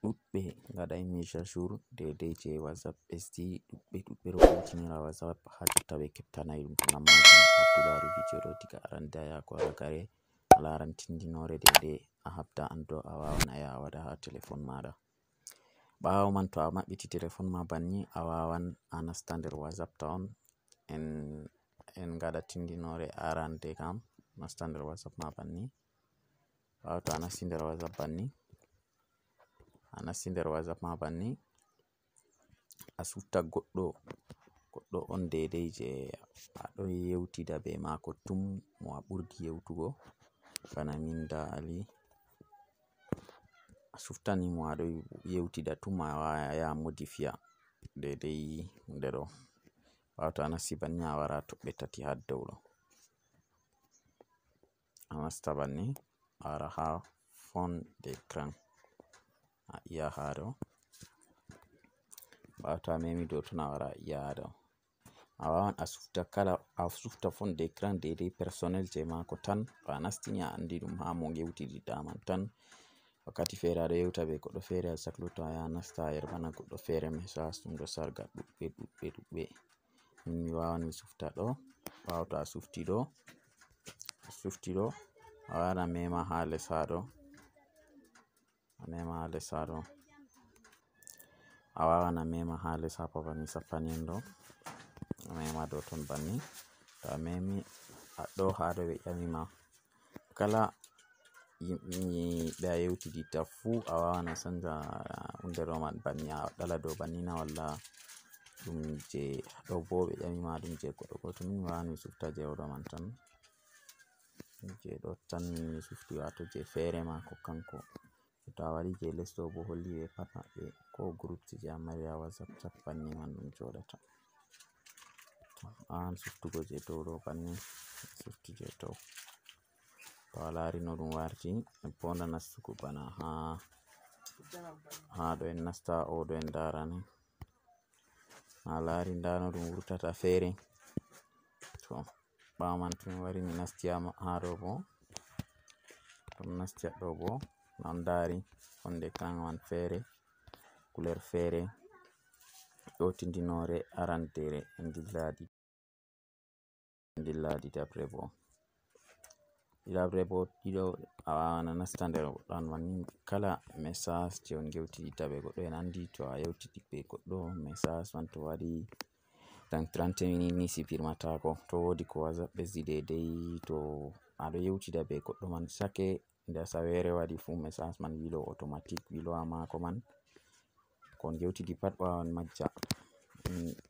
ɗuɗɓe ngaɗai mishashur daidai je WhatsApp SD ɗuɗɓe ɗo hutinira WhatsApp ha jotta ɓe keptanai ɗum ngam majum habdu laru video ɗo diga arande yako ragare alaran tindinore daidai a habda ando a wawan a yaha waɗa ha telefon maɗa. Ɓawo man to a maɓɓiti telefon ma banni a wawan a nasta nder WhatsApp ta on en gaɗa tindinore arande kam nasta nder WhatsApp ma banni. Ɓawo to a nasti nder WhatsApp ma banni a sufta goɗɗo on daidai je aɗo yewtida be mako tum mo a ɓurdi yewtugo, bana min da Ali a suftani mo aɗo yewtida tum a ya modifiya daidai hunde ɗo. Ɓawo to a nasti banni a wara toɓɓe tati ha dow ɗo a nasta banni a wara ha fon d'écran a iya ha ɗo. Ɓawo to a memi dow ton a wara a iya ha ɗo a wawan a sufta fon d'écran daidai personnel je mako tan to a nastini a andi ɗum ha mo yewtididda man tan. Wakkati fere aɗo yewta be goɗɗo fere a sakluto a yaha nasta a yerbana goɗɗo fere message ɗum ɗo sarga ɗuɗɓe mi wawan mi sufta ɗo. Ɓawo to a sufti ɗo a wawan a mema ha les ha ɗo a wawan a mema ha les ha babal mi sappani en ɗo a mema dow ton banni. To a memi ɗo ha ɗo ɓe ƴamima kala ɓe a yewtiditta fu a wawan a sanja hunde ɗo man banni a ɗala dow banni na walla ɗum je ɗo bo ɓe ƴamima ɗum je goɗɗo goto min mi wawan mi sufta je oɗo man tan je ɗo tan mi sufti wato je fere mako kanko. To a wari je les ɗo bo holli ɓe pat maɓɓe ko group je a mari ha WhatsApp chat banni man ɗum joɗata. A wawan suftugo je dow ɗo banni sufti je dow. To a lari no ɗum warti en ponda nastugo bana ha ɗo en nasta oɗo en darani a lari nda no ɗum wurtata fere. To ɓawo man to mi wari mi nasti ha ɗo bo to mi nasti ɗo bo non dari fon d'écran man fere couleur fere ɗo tindinore arandere en dilla ɗiɗabre bo ɗiɗo a wawan a nasta nder ɗon manni kala message je on gewtididda be goɗɗo en andi to a yewtidi be goɗɗo message man to waɗi dan 30 minutes ni sipirmatako to wodi ko WhatsApp ɓesdi daidai to aɗo yewtida be goɗɗo man sake nde asawere waɗi fu message man wilo automatic wilowa mako man kon gewtidi pat wawan majja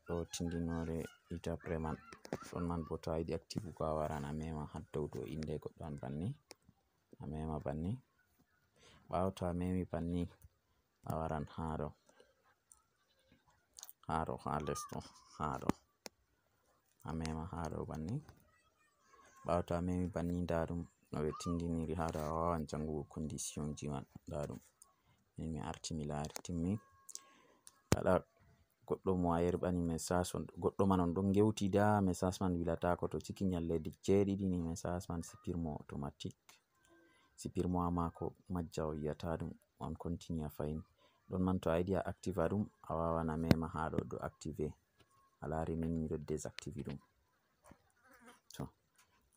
ɗo tindinore ɗiɗabre man ɗon man bo to a yiɗi activugo a waran a mema ha dow inde goɗɗo man banni a mema banni. Ɓawo to a memi banni a waran ha les ɗo a mema ha ɗo banni. Ɓawo to a memi banni nda ɗum no ɓe tindiniri ha ɗo a wawan jangugo condition ji man nda ɗum min mi arti mi lari timmi. Kala goɗɗo mo a yerbani message goɗɗo man on ɗon gewtida message man wilatako to ciki nyalle jeɗiɗi ni message man sipirmo automatic sipirmo ha mako majja o yiyata ɗum on continue fahin. Ɗon man to a yiɗi a activa ɗum a wawan a mema ha ɗo do active a lari min miɗo désactive ɗum to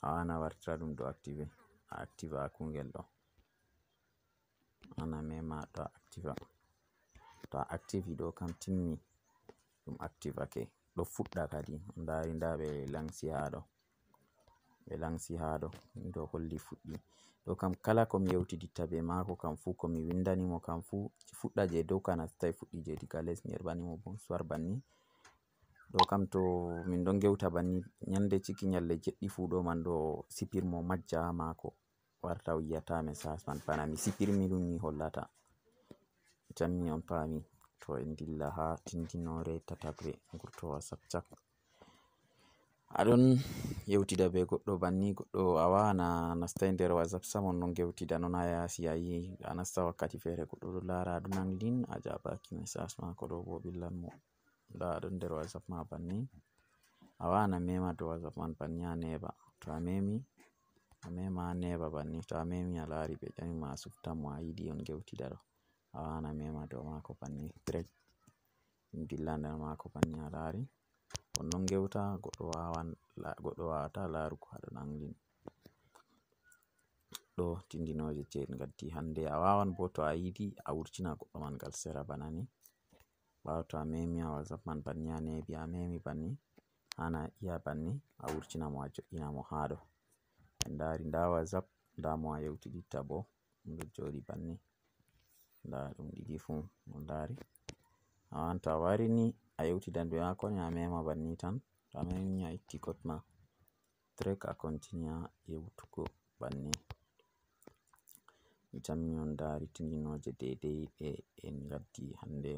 a wawan a wartira ɗum do active a activa kungel ɗo ana mema to a activa to a activi ɗo kam timmi ɗum activake ɗo fuɗɗa kadi dari nda ɓe langsi ha ɗo ɗo holli fuɗɗi ɗo kam kala ko mi yewtiditta be mako kam fu ko mi windani mo kam fu fuɗɗa je dow ka nastai fuɗɗi je diga les mi yerbani mo bonsoir banni ɗo kam to min ɗon gewta banni nyande ciki nyalle jeɗɗi fu ɗo man ɗo sipirmo majja ha mako warta o yiyata message man bana mi sipirmi ɗum mi hollata jammi on pami. To en dilla ha tindinore tatabre gurto WhatsApp chat aɗon yewtida be goɗɗo banni goɗɗo a wawan a nastai nder WhatsApp samon non gewtida non a yasi a yi a nasta wakkati fere goɗɗo ɗo lara aɗunan lin a jabaki message mako ɗo bo billan mo nda aɗon nder WhatsApp ma banni a wawan a mema dow WhatsApp man banni a neba to a memi a mema a neba banni to a memi a lari ɓe ƴamima a sufta mo a yiɗi on gewtida ɗo a wawan a mema dow mako banni direct ɗum dilla nder mako banni a laari on non gewta goɗɗo wawata larugo haɗon anglin ɗo tindinoje je gaddi hande. A wawan bo to a yiɗi a wurtina goɗɗo man ngal sera bana ni, ɓawo to a memi a WhatsApp man banni a neɓi a memi banni hana iya banni a wurtina mo a jo'ina mo haɗo en dari nda WhatsApp nda mo a yewtiditta bo ɗum ɗo joɗi banni nda ɗum ɗiɗi fu mo dari. A wawan to a wari ni a yewtidan be mako ni a mema banni tan, to a memi a itti kod ma direct a continue yewtugo banni. Mi tammi on dari tindinoje daidai ɗe en gaddi hande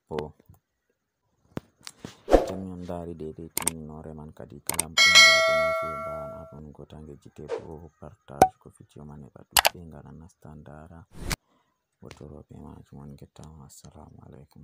bo tammi on dari daidai tindinore man kadi kala ɗum fu bawan abonugo tangeji bo partage ko video man heɓa ɗuɗɓe ngara nasta ndara wotoro be majum on. Gettama, assalamu alaikum.